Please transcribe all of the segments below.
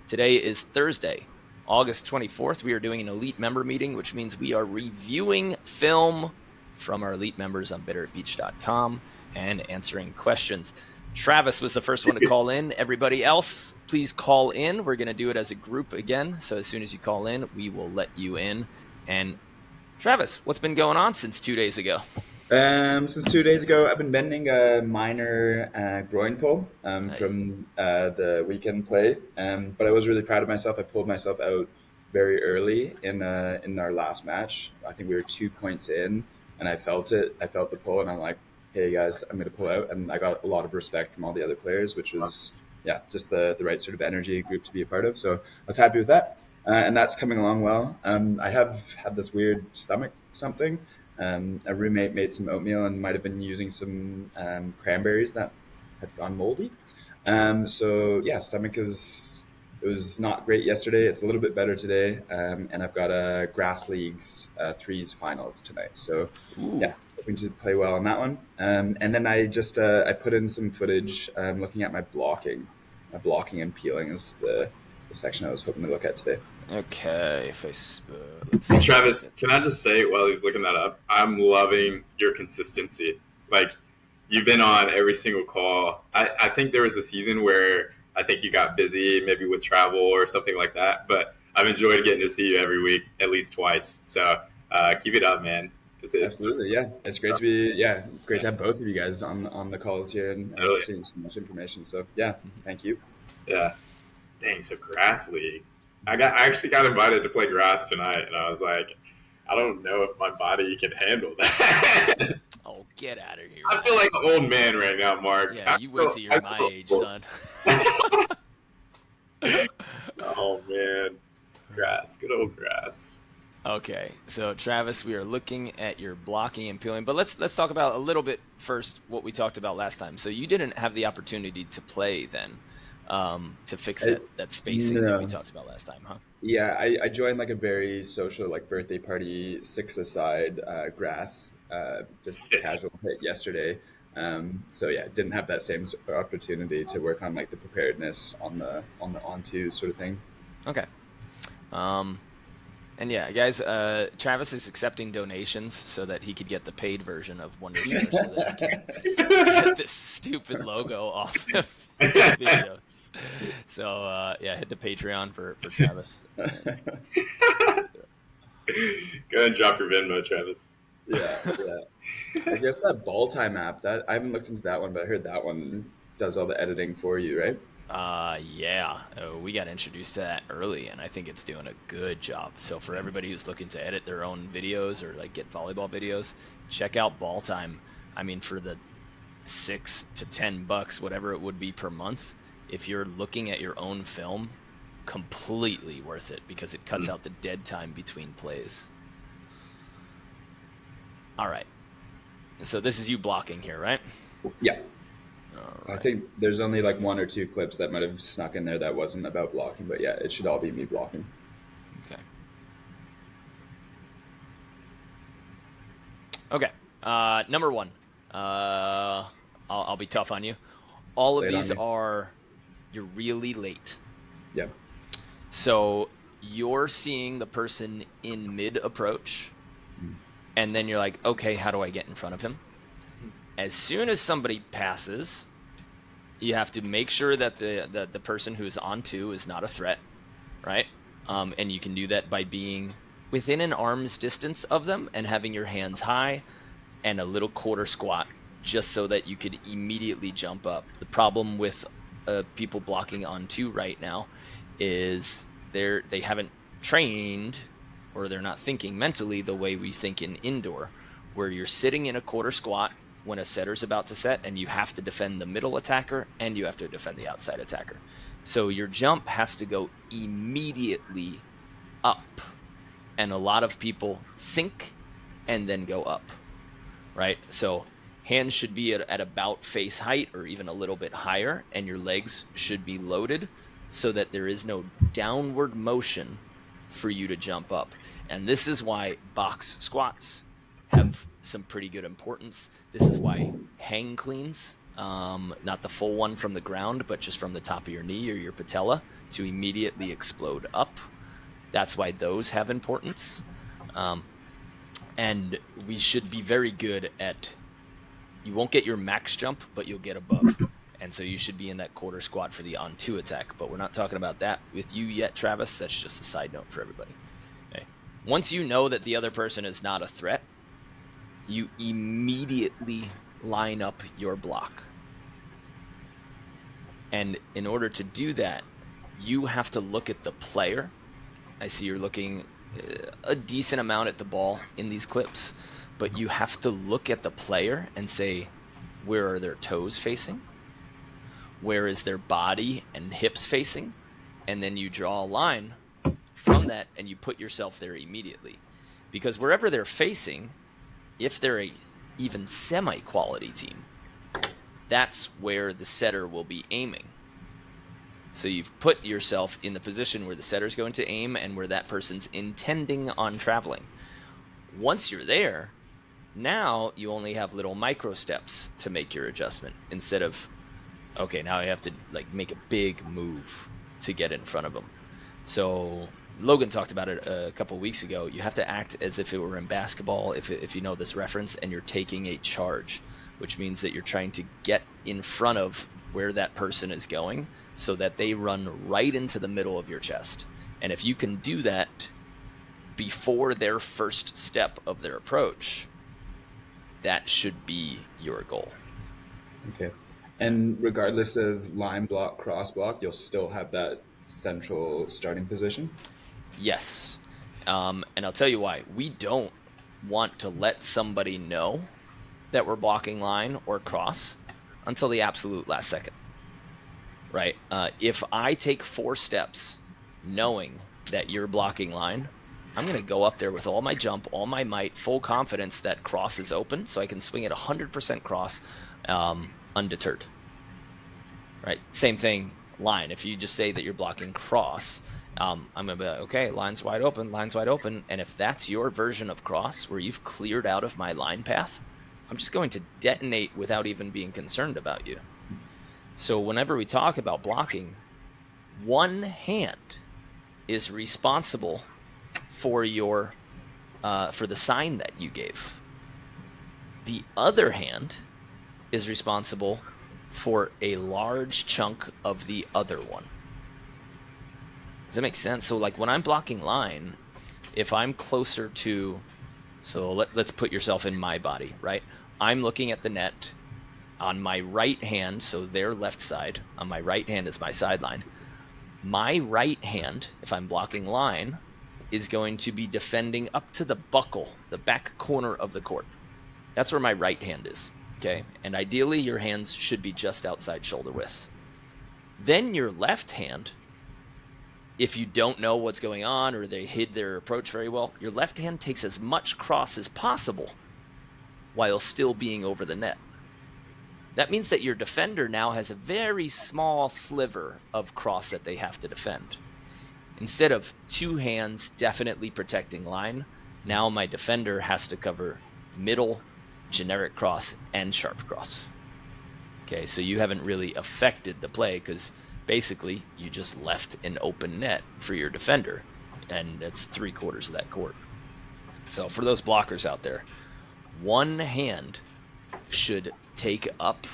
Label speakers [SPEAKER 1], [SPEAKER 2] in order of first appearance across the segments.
[SPEAKER 1] Today is Thursday, August 24th. We are doing an elite member meeting, which means we are reviewing film from our elite members on betteratbeach.com and answering questions. Travis was the first one to call in. Everybody else, please call in. We're going to do it as a group again. So as soon as you call in, we will let you in. And Travis, what's been going on since 2 days ago?
[SPEAKER 2] Since 2 days ago, I've been bending a minor groin pull from the weekend play. But I was really proud of myself. I pulled myself out very early in our last match. I think we were 2 points in, and I felt it. I felt the pull, and I'm like, "Hey guys, I'm going to pull out." And I got a lot of respect from all the other players, which was just the right sort of energy group to be a part of. So I was happy with that, and that's coming along well. I have had this weird stomach something. A roommate made some oatmeal and might have been using some cranberries that had gone moldy. Stomach it was not great yesterday. It's a little bit better today, and I've got a grass leagues threes finals tonight. So hoping to play well on that one. And then I just I put in some footage looking at my blocking. My blocking and peeling is the section I was hoping to look at today.
[SPEAKER 1] Okay, Facebook.
[SPEAKER 3] Travis, can I just say while he's looking that up, I'm loving your consistency. Like, you've been on every single call. I think there was a season where I think you got busy, maybe with travel or something like that. But I've enjoyed getting to see you every week, at least twice. So keep it up, man.
[SPEAKER 2] Absolutely, yeah. It's great to be, great to have both of you guys on the calls here and seeing so much information. So, thank you.
[SPEAKER 3] Yeah. Dang, so grass league. I actually got invited to play grass tonight, and I was like, I don't know if my body can handle that.
[SPEAKER 1] Oh, get out of here.
[SPEAKER 3] I feel like an old man right now, Mark.
[SPEAKER 1] Yeah, you wait till you're my age, son.
[SPEAKER 3] Oh, man. Grass. Good old grass.
[SPEAKER 1] Okay, so Travis, we are looking at your blocking and peeling, but let's talk about a little bit first what we talked about last time. So you didn't have the opportunity to play then. To fix that spacing that we talked about last time, huh?
[SPEAKER 2] Yeah, I joined like a very social like birthday party 6-a-side grass, just casual hit yesterday. Didn't have that same opportunity to work on like the preparedness on the on-two sort of thing.
[SPEAKER 1] Okay. And yeah, guys, Travis is accepting donations so that he could get the paid version of Wondershare so that he can get this stupid logo off of videos. So, hit the Patreon for Travis.
[SPEAKER 3] Go ahead and drop your Venmo, Travis.
[SPEAKER 2] Yeah. I guess that Ball Time app, that I haven't looked into that one, but I heard that one does all the editing for you, right?
[SPEAKER 1] We got introduced to that early, and I think it's doing a good job. So for everybody who's looking to edit their own videos or like get volleyball videos, check out Ball Time. I mean, for the $6 to $10, whatever it would be per month, if you're looking at your own film, completely worth it because it cuts out the dead time between plays. All right. So this is you blocking here, right?
[SPEAKER 2] Yeah. Right. I think there's only like 1 or 2 clips that might have snuck in there that wasn't about blocking, but yeah, it should all be me blocking.
[SPEAKER 1] Okay. Number one. I'll be tough on you. All of these are you're really late.
[SPEAKER 2] Yeah.
[SPEAKER 1] So you're seeing the person in mid approach, and then you're like, okay, how do I get in front of him? As soon as somebody passes, you have to make sure that the person who's on two is not a threat, right? And you can do that by being within an arm's distance of them and having your hands high and a little quarter squat just so that you could immediately jump up. The problem with people blocking on two right now is they haven't trained or they're not thinking mentally the way we think in indoor, where you're sitting in a quarter squat when a setter's about to set, and you have to defend the middle attacker and you have to defend the outside attacker. So your jump has to go immediately up, and a lot of people sink and then go up, right? So hands should be at about face height or even a little bit higher, and your legs should be loaded so that there is no downward motion for you to jump up. And this is why box squats have some pretty good importance. This is why hang cleans not the full one from the ground, but just from the top of your knee or your patella to immediately explode up. That's why those have importance. And we should be very good at, you won't get your max jump, but you'll get above. And so you should be in that quarter squat for the on-2 attack. But we're not talking about that with you yet, Travis. That's just a side note for everybody. Okay. Once you know that the other person is not a threat, you immediately line up your block. And in order to do that, you have to look at the player. I see you're looking a decent amount at the ball in these clips, but you have to look at the player and say, where are their toes facing? Where is their body and hips facing? And then you draw a line from that and you put yourself there immediately. Because wherever they're facing, if they're a even semi-quality team, that's where the setter will be aiming. So you've put yourself in the position where the setter's going to aim and where that person's intending on traveling. Once you're there, now you only have little micro steps to make your adjustment instead of, okay, now I have to like make a big move to get in front of them. So Logan talked about it a couple weeks ago. You have to act as if it were in basketball, if you know this reference, and you're taking a charge, which means that you're trying to get in front of where that person is going so that they run right into the middle of your chest. And if you can do that before their first step of their approach, that should be your goal.
[SPEAKER 2] Okay. And regardless of line block, cross block, you'll still have that central starting position?
[SPEAKER 1] Yes. And I'll tell you why. We don't want to let somebody know that we're blocking line or cross until the absolute last second, right? If I take 4 steps knowing that you're blocking line, I'm going to go up there with all my jump, all my might, full confidence that cross is open, so I can swing it 100% cross undeterred, right? Same thing, line. If you just say that you're blocking cross, I'm going to be like, okay, line's wide open, and if that's your version of cross where you've cleared out of my line path, I'm just going to detonate without even being concerned about you. So whenever we talk about blocking, one hand is responsible for your for the sign that you gave. The other hand is responsible for a large chunk of the other one. Does that make sense? So like when I'm blocking line, if I'm closer to, so let's put yourself in my body, right? I'm looking at the net on my right hand, so their left side. On my right hand is my sideline. My right hand, if I'm blocking line, is going to be defending up to the buckle, the back corner of the court. That's where my right hand is, okay? And ideally, your hands should be just outside shoulder width. Then your left hand, if you don't know what's going on or they hid their approach very well, your left hand takes as much cross as possible while still being over the net. That means that your defender now has a very small sliver of cross that they have to defend. Instead of 2 hands definitely protecting line, now my defender has to cover middle, generic cross, and sharp cross. Okay, so you haven't really affected the play because basically you just left an open net for your defender, and that's 3/4 of that court. So for those blockers out there, one hand should take up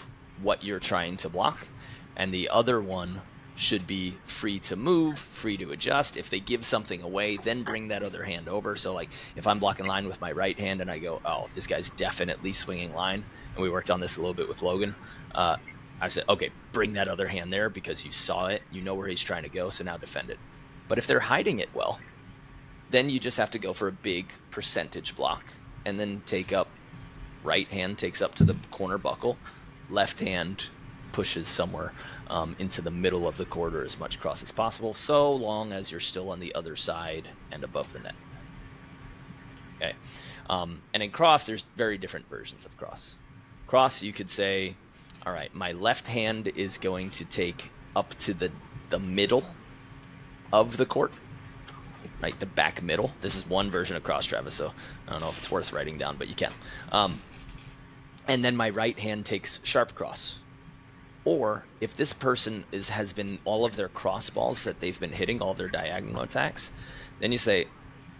[SPEAKER 1] what you're trying to block, and the other one should be free to move, free to adjust. If they give something away, then bring that other hand over. So like if I'm blocking line with my right hand and I go, oh, this guy's definitely swinging line, and we worked on this a little bit with Logan, I said, okay, bring that other hand there because you saw it, you know where he's trying to go, so now defend it. But if they're hiding it well, then you just have to go for a big percentage block and then take up, right hand takes up to the corner buckle, left hand pushes somewhere into the middle of the court or as much cross as possible, so long as you're still on the other side and above the net. Okay, and in cross, there's very different versions of cross. Cross, you could say, all right, my left hand is going to take up to the middle of the court, right, the back middle. This is one version of cross, Travis, so I don't know if it's worth writing down, but you can. And then my right hand takes sharp cross. Or if this person has been all of their cross balls that they've been hitting, all their diagonal attacks, then you say,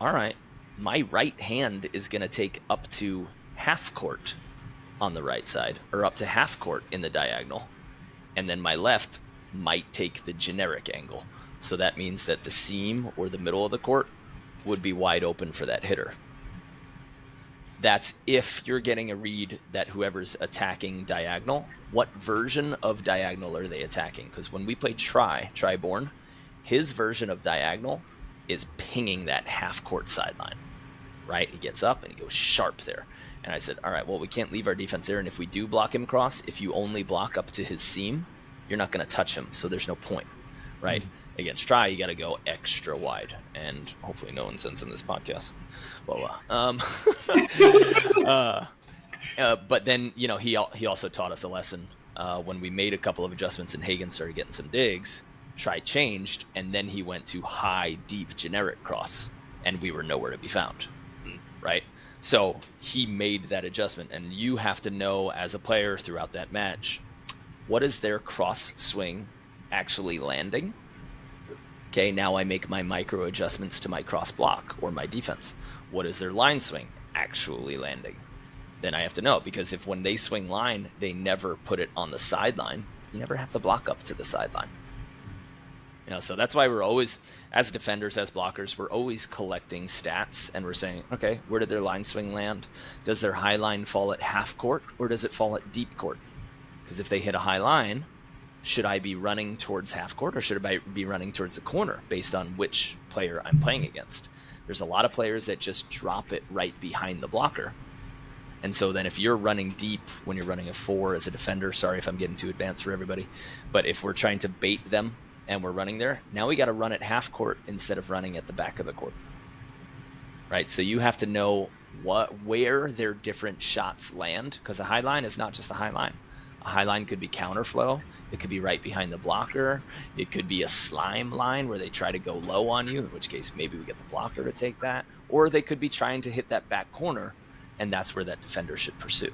[SPEAKER 1] all right, my right hand is going to take up to half court on the right side, or up to half court in the diagonal, and then my left might take the generic angle. So that means that the seam or the middle of the court would be wide open for that hitter. That's if you're getting a read that whoever's attacking diagonal, what version of diagonal are they attacking? Because when we play Tri-Born, his version of diagonal is pinging that half court sideline, right? He gets up and he goes sharp there. And I said, all right, well, we can't leave our defense there. And if we do block him cross, if you only block up to his seam, you're not going to touch him. So there's no point, right? Mm-hmm. Against Tri, you got to go extra wide. And hopefully no one sends in this podcast. Well, but then, you know, he also taught us a lesson. When we made a couple of adjustments and Hagen started getting some digs, Tri changed, and then he went to high, deep, generic cross, and we were nowhere to be found, right? So he made that adjustment, and you have to know as a player throughout that match, what is their cross swing actually landing? Okay, now I make my micro adjustments to my cross block or my defense. What is their line swing actually landing? Then I have to know, because if when they swing line, they never put it on the sideline, you never have to block up to the sideline. You know, so that's why we're always, as defenders, as blockers, we're always collecting stats, and we're saying, okay, where did their line swing land? Does their high line fall at half court, or does it fall at deep court? Because if they hit a high line, should I be running towards half court, or should I be running towards the corner based on which player I'm playing against? There's a lot of players that just drop it right behind the blocker. And so then if you're running deep when you're running a 4 as a defender, sorry if I'm getting too advanced for everybody, but if we're trying to bait them and we're running there, now we got to run at half court instead of running at the back of the court, right? So you have to know where their different shots land, because a high line is not just a high line. A high line could be counterflow. It could be right behind the blocker. It could be a slime line where they try to go low on you, in which case maybe we get the blocker to take that. Or they could be trying to hit that back corner, and that's where that defender should pursue,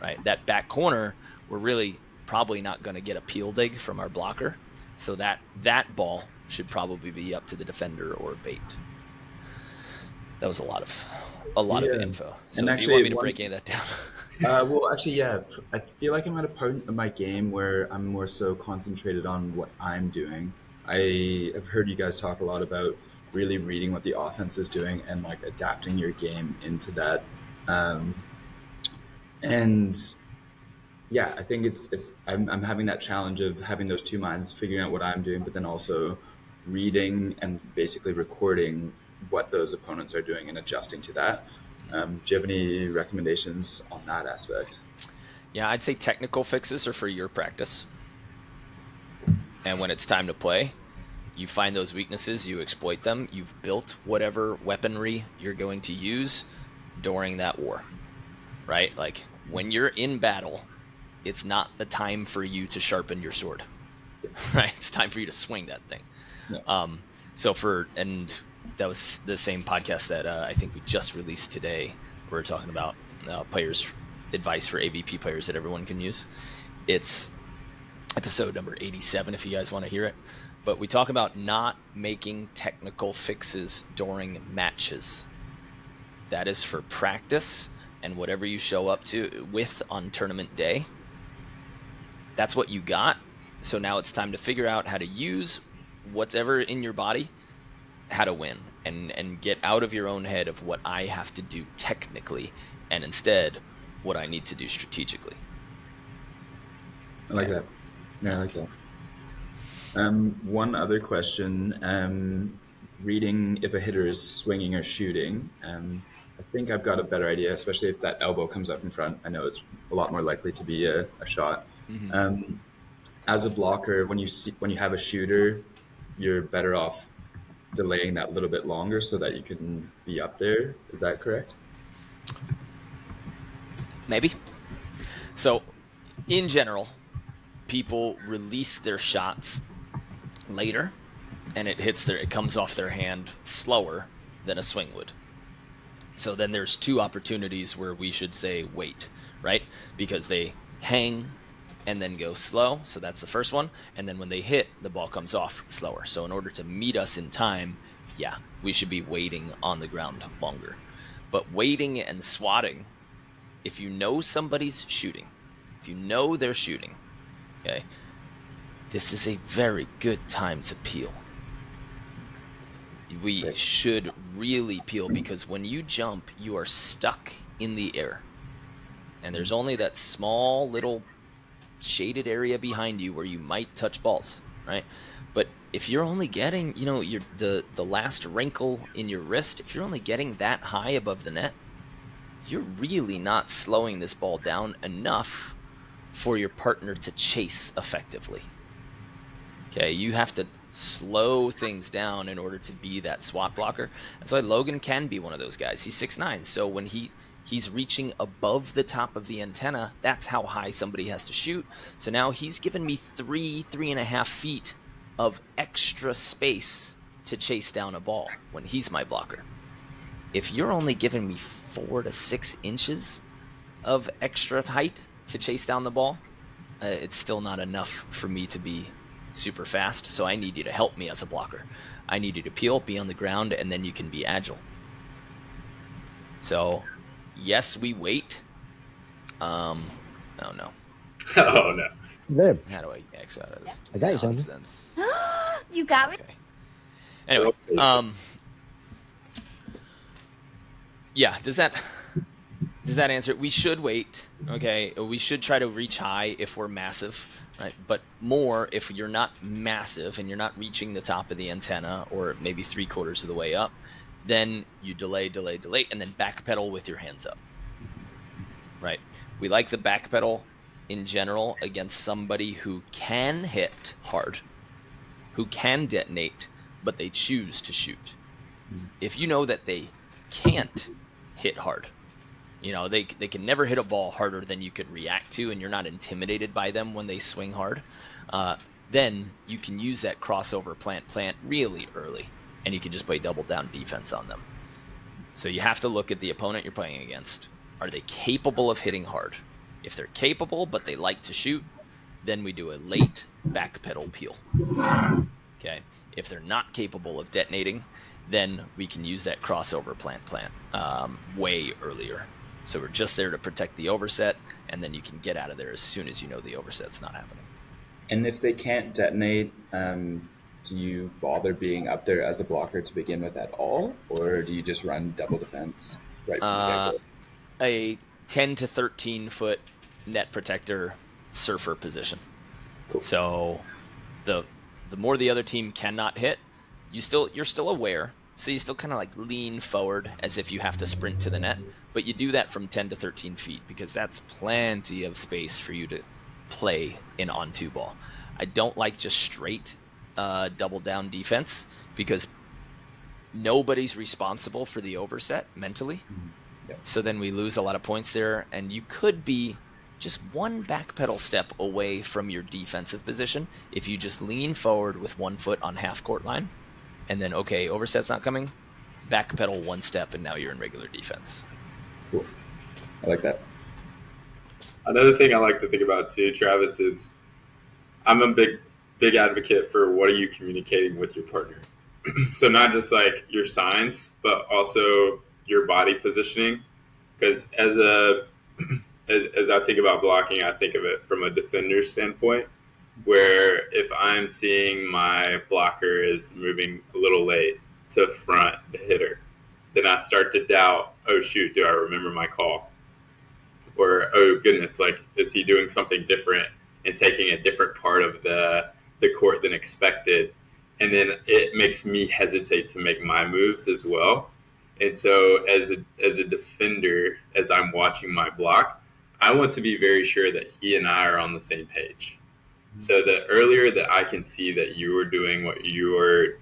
[SPEAKER 1] right? That back corner, we're really probably not going to get a peel dig from our blocker. So that ball should probably be up to the defender or bait. That was a lot of info. So and actually, do you want me to break any of that down?
[SPEAKER 2] Well, actually, yeah. I feel like I'm at a point of my game where I'm more so concentrated on what I'm doing. I have heard you guys talk a lot about really reading what the offense is doing and like adapting your game into that. And yeah, I think I'm having that challenge of having those two minds, figuring out what I'm doing, but then also reading and basically recording what those opponents are doing and adjusting to that. Do you have any recommendations on that aspect?
[SPEAKER 1] Yeah, I'd say technical fixes are for your practice. And when it's time to play, you find those weaknesses, you exploit them, you've built whatever weaponry you're going to use during that war, right? Like when you're in battle, it's not the time for you to sharpen your sword, right? It's time for you to swing that thing. Yeah. And that was the same podcast that I think we just released today. We're talking about players' advice for AVP players that everyone can use. It's episode number 87 if you guys want to hear it. But we talk about not making technical fixes during matches. That is for practice and whatever you show up with on tournament day. That's what you got. So now it's time to figure out how to use whatever in your body, how to win, and get out of your own head of what I have to do technically, and instead what I need to do strategically.
[SPEAKER 2] I like that. Yeah, I like that. One other question, reading if a hitter is swinging or shooting. I think I've got a better idea, especially if that elbow comes up in front. I know it's a lot more likely to be a shot. Mm-hmm. As a blocker, when you have a shooter, you're better off delaying that a little bit longer so that you can be up there. Is that correct?
[SPEAKER 1] Maybe. So, in general, people release their shots later, and it comes off their hand slower than a swing would. So then there's two opportunities where we should say wait, right? Because they hang and then go slow. So that's the first one. And then when they hit, the ball comes off slower. So in order to meet us in time, yeah, we should be waiting on the ground longer. But waiting and swatting, if you know somebody's shooting, if you know they're shooting, okay, this is a very good time to peel. We should really peel, because when you jump, you are stuck in the air. And there's only that small little shaded area behind you where you might touch balls, right? But if you're only getting, the last wrinkle in your wrist, if you're only getting that high above the net, you're really not slowing this ball down enough for your partner to chase effectively. Okay, you have to slow things down in order to be that swat blocker. That's why Logan can be one of those guys. He's 6'9", so when he's reaching above the top of the antenna, that's how high somebody has to shoot. So now he's given me 3.5 feet of extra space to chase down a ball when he's my blocker. If you're only giving me 4 to 6 inches of extra height to chase down the ball, it's still not enough for me to be super fast. So I need you to help me as a blocker. I need you to peel, be on the ground, and then you can be agile. So yes, we wait. Oh no.
[SPEAKER 3] Oh no.
[SPEAKER 4] Babe,
[SPEAKER 1] How do I X out of this?
[SPEAKER 4] I got you something.
[SPEAKER 1] Nonsense.
[SPEAKER 5] You got me?
[SPEAKER 1] Okay. Anyway, yeah, does that answer it? We should wait, okay? We should try to reach high if we're massive, right? But more if you're not massive and you're not reaching the top of the antenna, or maybe 3/4 of the way up, then you delay, and then backpedal with your hands up, right? We like the backpedal in general against somebody who can hit hard, who can detonate, but they choose to shoot. If you know that they can't hit hard, they can never hit a ball harder than you could react to, and you're not intimidated by them when they swing hard, then you can use that crossover plant really early, and you can just play double down defense on them. So you have to look at the opponent you're playing against. Are they capable of hitting hard? If they're capable but they like to shoot, then we do a late backpedal peel. Okay. If they're not capable of detonating, then we can use that crossover plant way earlier. So we're just there to protect the overset, and then you can get out of there as soon as you know the overset's not happening.
[SPEAKER 2] And if they can't detonate, do you bother being up there as a blocker to begin with at all, or do you just run double defense right from the get-go?
[SPEAKER 1] A 10 to 13 foot net protector surfer position.
[SPEAKER 2] Cool.
[SPEAKER 1] So the more the other team cannot hit, you're still aware. So you still kind of like lean forward as if you have to sprint to the net, but you do that from 10 to 13 feet because that's plenty of space for you to play an on-two ball. I don't like just straight double down defense because nobody's responsible for the overset mentally.
[SPEAKER 2] Yeah.
[SPEAKER 1] So then we lose a lot of points there, and you could be just one backpedal step away from your defensive position if you just lean forward with 1 foot on half court line, and then, okay, overset's not coming, backpedal 1 step, and now you're in regular defense.
[SPEAKER 2] Cool. I like that.
[SPEAKER 3] Another thing I like to think about too, Travis, is I'm a big advocate for what are you communicating with your partner. So not just like your signs, but also your body positioning. Because as I think about blocking, I think of it from a defender standpoint, where if I'm seeing my blocker is moving a little late to front the hitter, then I start to doubt, oh shoot, do I remember my call? Or, oh goodness, like, is he doing something different and taking a different part of the court than expected? And then it makes me hesitate to make my moves as well. And so as a defender, as I'm watching my block, I want to be very sure that he and I are on the same page. So the earlier that I can see that you are doing what you are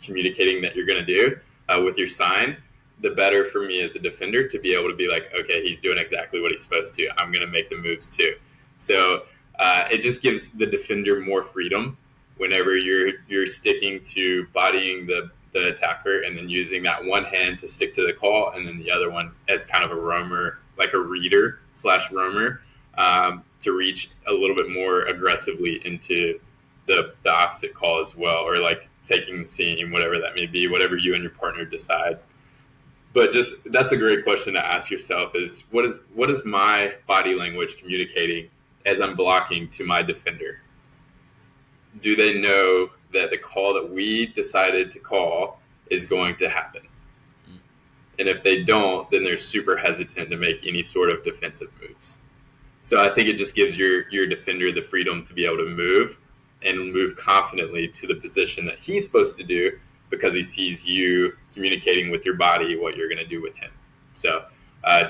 [SPEAKER 3] communicating that you're going to do with your sign, the better for me as a defender to be able to be like, okay, he's doing exactly what he's supposed to. I'm going to make the moves too. So it just gives the defender more freedom whenever you're sticking to bodying the attacker and then using that one hand to stick to the call and then the other one as kind of a roamer, like a reader / roamer. to reach a little bit more aggressively into the opposite call as well, or like taking the seam, whatever that may be, whatever you and your partner decide. But just that's a great question to ask yourself: is what is my body language communicating as I'm blocking to my defender? Do they know that the call that we decided to call is going to happen? And if they don't, then they're super hesitant to make any sort of defensive moves. So I think it just gives your defender the freedom to be able to move and move confidently to the position that he's supposed to do, because he sees you communicating with your body what you're going to do with him. So I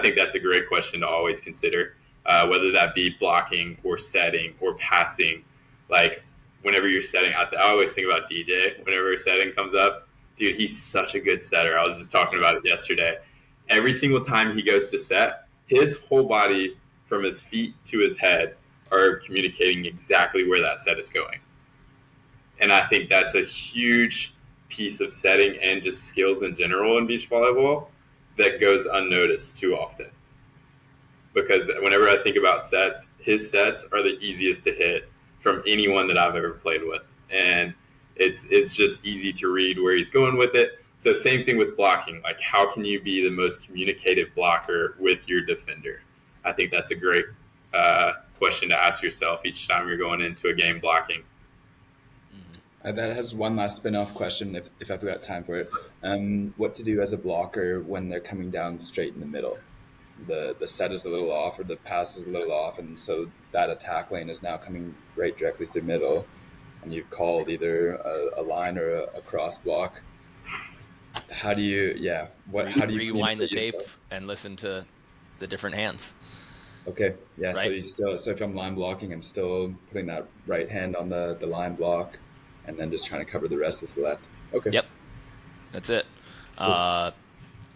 [SPEAKER 3] think that's a great question to always consider, whether that be blocking or setting or passing. Like whenever you're setting, I always think about DJ. Whenever setting comes up, dude, he's such a good setter. I was just talking about it yesterday. Every single time he goes to set, his whole body from his feet to his head are communicating exactly where that set is going. And I think that's a huge piece of setting and just skills in general in beach volleyball that goes unnoticed too often. Because whenever I think about sets, his sets are the easiest to hit from anyone that I've ever played with. And it's just easy to read where he's going with it. So same thing with blocking. Like, how can you be the most communicative blocker with your defender? I think that's a great question to ask yourself each time you're going into a game blocking.
[SPEAKER 2] That has one last spin-off question, if I've got time for it. What to do as a blocker when they're coming down straight in the middle? The set is a little off, or the pass is a little off, and so that attack lane is now coming right directly through middle, and you've called either a line or a cross block. How do you
[SPEAKER 1] rewind the tape and listen to the different hands?
[SPEAKER 2] Okay, yeah.
[SPEAKER 1] Right?
[SPEAKER 2] So if I'm line blocking, I'm still putting that right hand on the line block, and then just trying to cover the rest with the left. Okay.
[SPEAKER 1] Yep, that's it. Cool.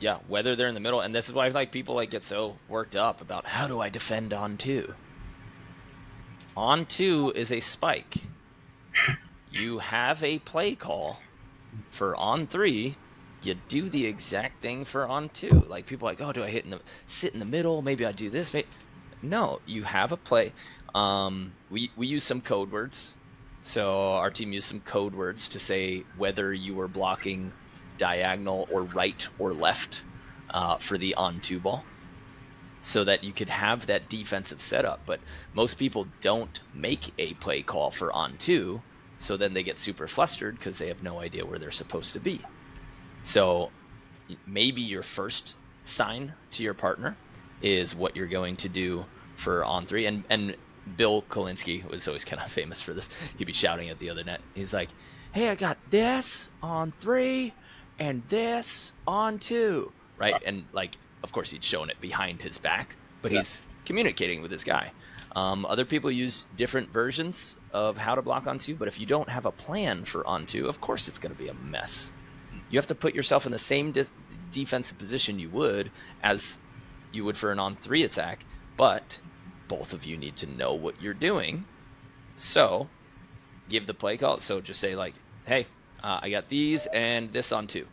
[SPEAKER 1] Yeah, whether they're in the middle, and this is why people get so worked up about how do I defend on two. On two is a spike. You have a play call for on three. You do the exact thing for on two. Like, people are like, oh, do I sit in the middle? Maybe I do this. No, you have a play. We use some code words. So our team used some code words to say whether you were blocking diagonal or right or left for the on-two ball, so that you could have that defensive setup. But most people don't make a play call for on-two, so then they get super flustered because they have no idea where they're supposed to be. So maybe your first sign to your partner is what you're going to do for on-three. And Bill Kolinsky was always kind of famous for this. He'd be shouting at the other net. He's like, hey, I got this on three and this on two, right? And of course he'd shown it behind his back, but he's communicating with this guy. Other people use different versions of how to block on two, but if you don't have a plan for on two, of course it's going to be a mess. You have to put yourself in the same defensive position you would for an on three attack, but both of you need to know what you're doing. So give the play call. So just say hey, I got these and this on two.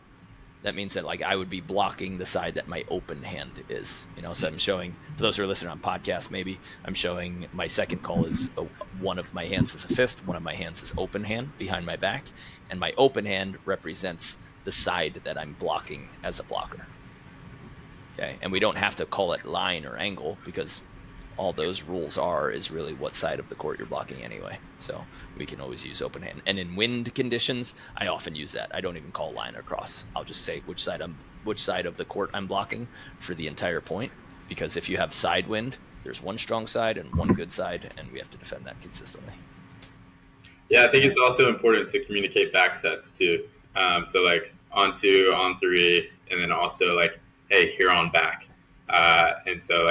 [SPEAKER 1] That means that I would be blocking the side that my open hand is, so I'm showing, for those who are listening on podcast, maybe I'm showing my second call is one of my hands is a fist, one of my hands is open hand behind my back, and my open hand represents the side that I'm blocking as a blocker. Okay, and we don't have to call it line or angle, because all those rules is really what side of the court you're blocking anyway. So we can always use open hand. And in wind conditions, I often use that. I don't even call line or cross. I'll just say which side of the court I'm blocking for the entire point. Because if you have side wind, there's one strong side and one good side, and we have to defend that consistently.
[SPEAKER 3] Yeah, I think it's also important to communicate back sets too. So on two, on three, and then also hey, here on back. And so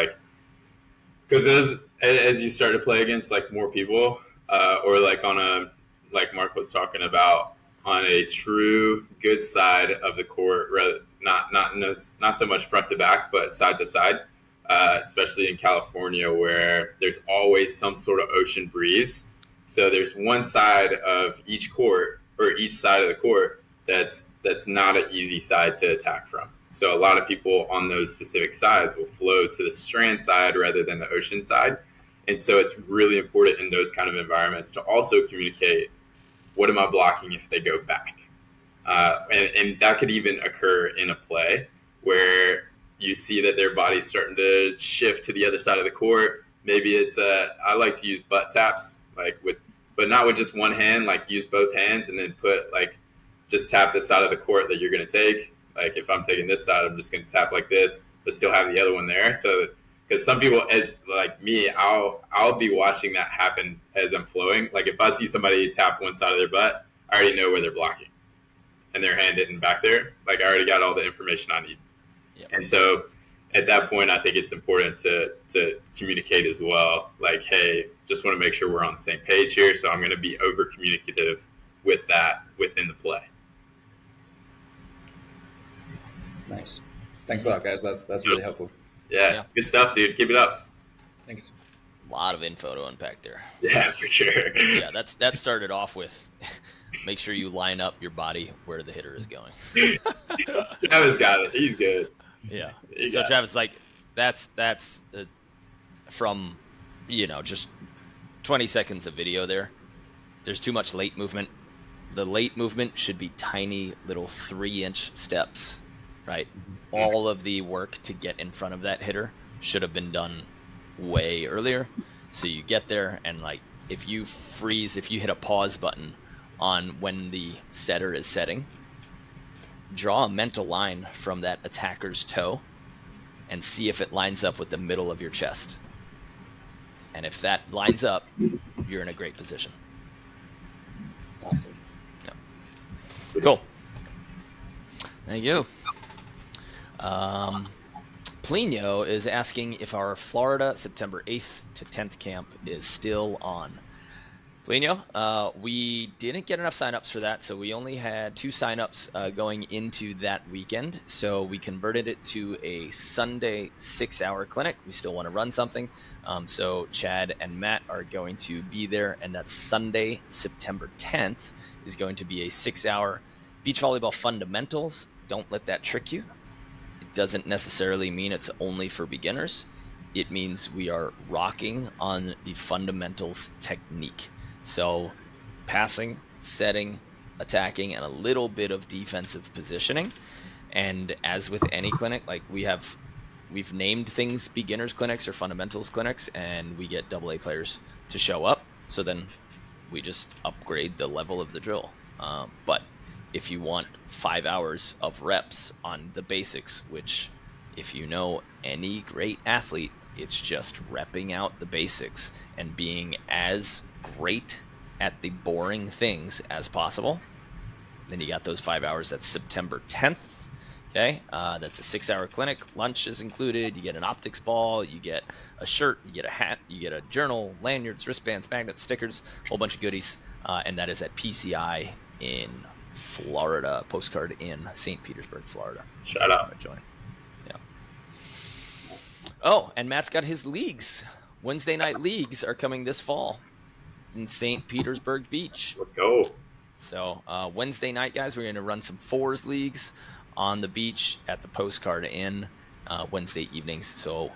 [SPEAKER 3] because as you start to play against so people, or on a, Mark was talking about, on a true good side of the court, rather not so much front to back, but side to side, especially in California where there's always some sort of ocean breeze. So there's one side of each court, or each side of the court, that's not an easy side to attack from. So a lot of people on those specific sides will flow to the strand side rather than the ocean side. And so it's really important in those kind of environments to also communicate, what am I blocking if they go back? And that could even occur in a play where you see that their body's starting to shift to the other side of the court. Maybe it's I like to use butt taps, but not with just one hand. Like use both hands and then just tap the side of the court that you're going to take. Like if I'm taking this side, I'm just going to tap like this, but still have the other one there. So because some people, as like me, I'll be watching that happen as I'm flowing. Like if I see somebody tap one side of their butt, I already know where they're blocking, and their hand isn't back there. Like I already got all the information I need. Yep. And so at that point, I think it's important to communicate as well. Like, hey, just want to make sure we're on the same page here. So I'm going to be over communicative with that within the play.
[SPEAKER 2] Nice. Thanks a lot, guys. That's really helpful.
[SPEAKER 3] Yeah, good stuff, dude. Keep it up.
[SPEAKER 2] Thanks.
[SPEAKER 1] A lot of info to unpack there.
[SPEAKER 3] Yeah, for sure.
[SPEAKER 1] Yeah, that started off with make sure you line up your body where the hitter is going.
[SPEAKER 3] Travis got it. He's good.
[SPEAKER 1] Yeah. So Travis, like that's from just 20 seconds of video there. There's too much late movement. The late movement should be tiny little 3-inch steps, right? All of the work to get in front of that hitter should have been done way earlier. So you get there and like if you hit a pause button on when the setter is setting, draw a mental line from that attacker's toe and see if it lines up with the middle of your chest. And if that lines up, you're in a great position.
[SPEAKER 2] Awesome.
[SPEAKER 1] Yeah. Cool. Thank you. Plino is asking if our Florida September 8th to 10th camp is still on. Plino, we didn't get enough signups for that, so we only had 2 signups going into that weekend. So we converted it to a Sunday 6-hour clinic. We still want to run something. So Chad and Matt are going to be there, and that's Sunday, September 10th, is going to be a 6-hour beach volleyball fundamentals. Don't let that trick you. It doesn't necessarily mean it's only for beginners. It means we are rocking on the fundamentals technique. So passing, setting, attacking, and a little bit of defensive positioning. And as with any clinic, like we've named things beginners clinics or fundamentals clinics, and we get AA players to show up. So then we just upgrade the level of the drill. But if you want 5 hours of reps on the basics, which if you know any great athlete, it's just repping out the basics and being as great at the boring things as possible. Then you got those 5 hours. That's September 10th. Okay, that's a 6-hour clinic. Lunch is included. You get an optics ball. You get a shirt. You get a hat. You get a journal, lanyards, wristbands, magnets, stickers, a whole bunch of goodies. And that is at PCI in Florida. Postcard in St. Petersburg, Florida.
[SPEAKER 3] Shout out.
[SPEAKER 1] Join. Yeah. Oh, and Matt's got his leagues. Wednesday night leagues are coming this fall in St. Petersburg Beach.
[SPEAKER 3] Let's go.
[SPEAKER 1] So Wednesday night, guys, we're going to run some 4s leagues on the beach at the Postcard Inn Wednesday evenings. So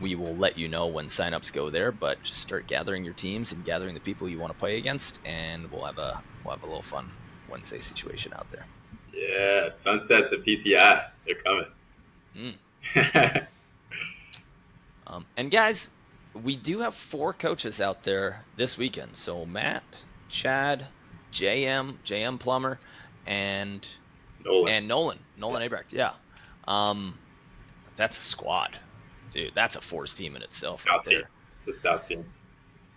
[SPEAKER 1] we will let you know when signups go there, but just start gathering your teams and gathering the people you want to play against, and we'll have a little fun Wednesday situation out there.
[SPEAKER 3] Yeah, sunsets at PCI. They're coming.
[SPEAKER 1] And guys, we do have 4 coaches out there this weekend. So Matt, Chad, JM Plummer, and Nolan Abrecht. Yeah. That's a squad. Dude, that's a force team in itself right there.
[SPEAKER 3] It's a stout team.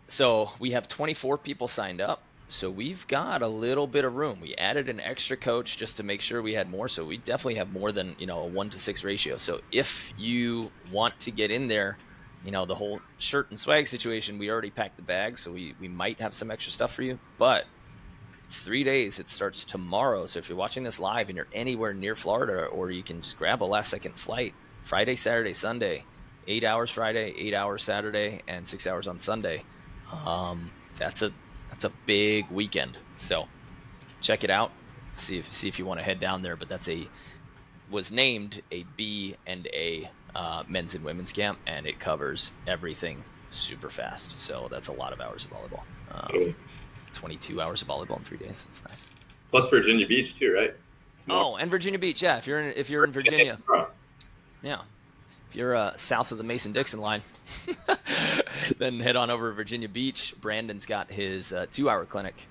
[SPEAKER 3] So
[SPEAKER 1] we have 24 people signed up. So we've got a little bit of room. We added an extra coach just to make sure we had more. So we definitely have more than, a 1-to-6 ratio. So if you want to get in there, the whole shirt and swag situation, we already packed the bag. So we might have some extra stuff for you. But it's 3 days. It starts tomorrow. So if you're watching this live and you're anywhere near Florida, or you can just grab a last-second flight, Friday, Saturday, Sunday, 8 hours Friday, 8 hours Saturday, and 6 hours on Sunday. That's a big weekend. So check it out. See if you want to head down there. But was named a B and A men's and women's camp, and it covers everything super fast. So that's a lot of hours of volleyball. 22 hours of volleyball in 3 days. It's nice.
[SPEAKER 3] Plus Virginia Beach too, right?
[SPEAKER 1] And Virginia Beach, yeah. If you're in Virginia, yeah. If you're south of the Mason-Dixon line, then head on over to Virginia Beach. Brandon's got his 2-hour clinic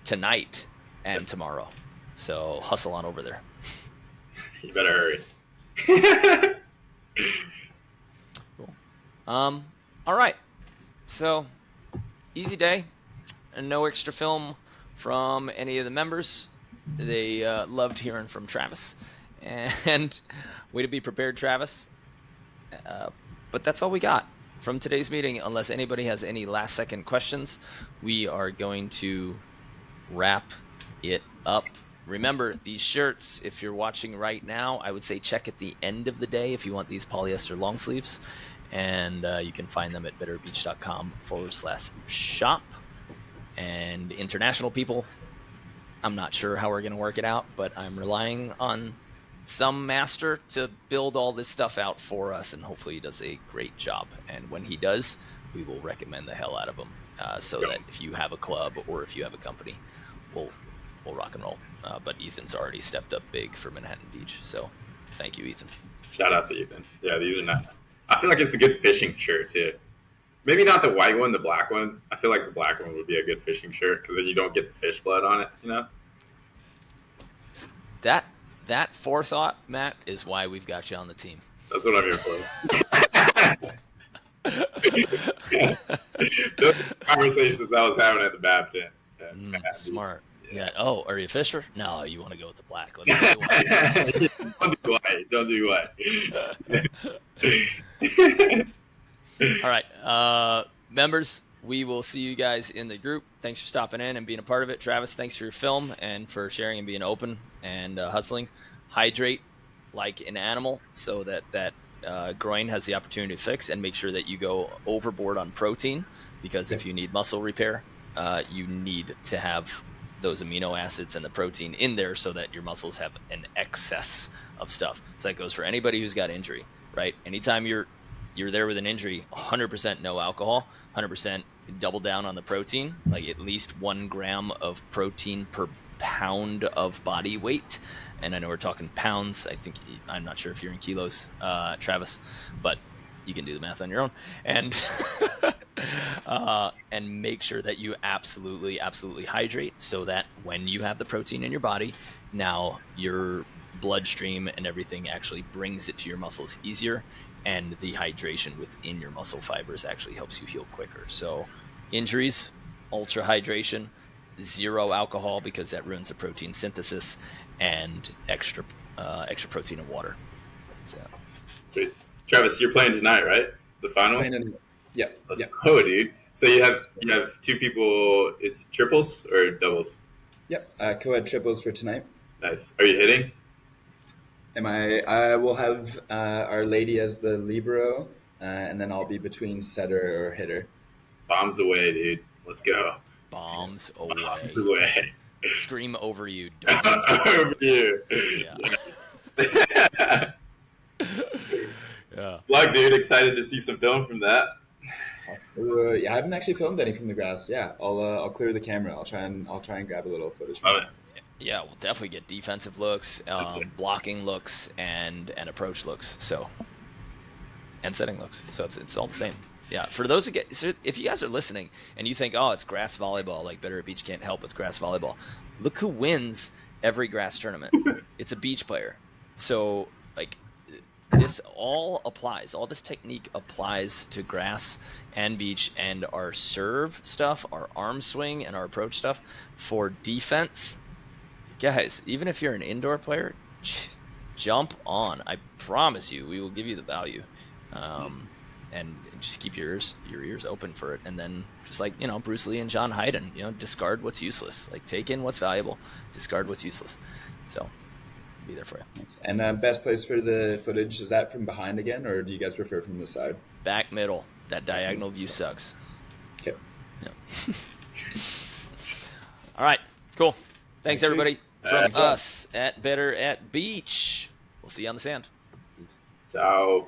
[SPEAKER 1] tonight and tomorrow. So hustle on over there.
[SPEAKER 3] You better hurry.
[SPEAKER 1] Cool. All right. So easy day, and no extra film from any of the members. They loved hearing from Travis, and way to be prepared, Travis. But that's all we got from today's meeting. Unless anybody has any last-second questions, we are going to wrap it up. Remember, these shirts, if you're watching right now, I would say check at the end of the day if you want these polyester long sleeves. And you can find them at betterbeach.com/shop. And international people, I'm not sure how we're going to work it out, but I'm relying on some master to build all this stuff out for us, and hopefully he does a great job. And when he does, we will recommend the hell out of him, so that if you have a club or if you have a company, we'll rock and roll. But Ethan's already stepped up big for Manhattan Beach, so thank you, Ethan.
[SPEAKER 3] Shout out to Ethan. Yeah, these are nice. I feel like it's a good fishing shirt too. Maybe not the white one, the black one. I feel like the black one would be a good fishing shirt because then you don't get the fish blood on it, you know?
[SPEAKER 1] That forethought, Matt, is why we've got you on the team.
[SPEAKER 3] That's what I'm here for. Those conversations I was having at the Baptist.
[SPEAKER 1] Smart. Yeah. Oh, are you a fisher? No, you want to go with the black. Let me tell you why.
[SPEAKER 3] Don't do white.
[SPEAKER 1] All right. Members, we will see you guys in the group. Thanks for stopping in and being a part of it. Travis, thanks for your film and for sharing and being open and hustling. Hydrate like an animal so that groin has the opportunity to fix, and make sure that you go overboard on protein, because if you need muscle repair, you need to have those amino acids and the protein in there so that your muscles have an excess of stuff. So that goes for anybody who's got injury, right? Anytime you're there with an injury, 100% no alcohol, 100% double down on the protein, like at least 1 gram of protein per pound of body weight. And I know we're talking pounds. I'm not sure if you're in kilos, Travis, but you can do the math on your own. And and make sure that you absolutely hydrate, so that when you have the protein in your body, now your bloodstream and everything actually brings it to your muscles easier, and the hydration within your muscle fibers actually helps you heal quicker. So injuries, ultra hydration, 0 alcohol because that ruins the protein synthesis, and extra protein and water. So,
[SPEAKER 3] great. Travis, you're playing tonight, right? The final?
[SPEAKER 2] Yeah.
[SPEAKER 3] Let's go, dude. So you have 2 people. It's triples or doubles?
[SPEAKER 2] Yep. Co-ed triples for tonight.
[SPEAKER 3] Nice. Are you hitting?
[SPEAKER 2] I will have Our Lady as the libero, and then I'll be between setter or hitter.
[SPEAKER 3] Bombs away, dude. Let's go.
[SPEAKER 1] Bombs away.
[SPEAKER 3] Bombs away.
[SPEAKER 1] Scream over you.
[SPEAKER 3] Over you.
[SPEAKER 1] Yeah. Yeah.
[SPEAKER 3] Luck, dude. Excited to see some film from that.
[SPEAKER 2] Yeah, I haven't actually filmed any from the grass. Yeah, I'll clear the camera. I'll try and grab a little footage from it.
[SPEAKER 1] Yeah, we'll definitely get defensive looks, blocking looks, and approach looks. So, and setting looks. So it's all the same. Yeah. For those so if you guys are listening and you think, oh, it's grass volleyball, like Better at Beach can't help with grass volleyball. Look who wins every grass tournament. It's a beach player. So like, this all applies. All this technique applies to grass and beach, and our serve stuff, our arm swing, and our approach stuff for defense. Guys, even if you're an indoor player, jump on. I promise you, we will give you the value. And just keep your ears open for it. And then just like, Bruce Lee and John Hayden, discard what's useless. Like, take in what's valuable, discard what's useless. So be there for you.
[SPEAKER 2] And best place for the footage, is that from behind again, or do you guys prefer from the side?
[SPEAKER 1] Back middle. That diagonal view sucks.
[SPEAKER 2] Okay.
[SPEAKER 1] Yeah. All right. Cool. Thanks everybody from us at Better at Beach. We'll see you on the sand.
[SPEAKER 3] Ciao.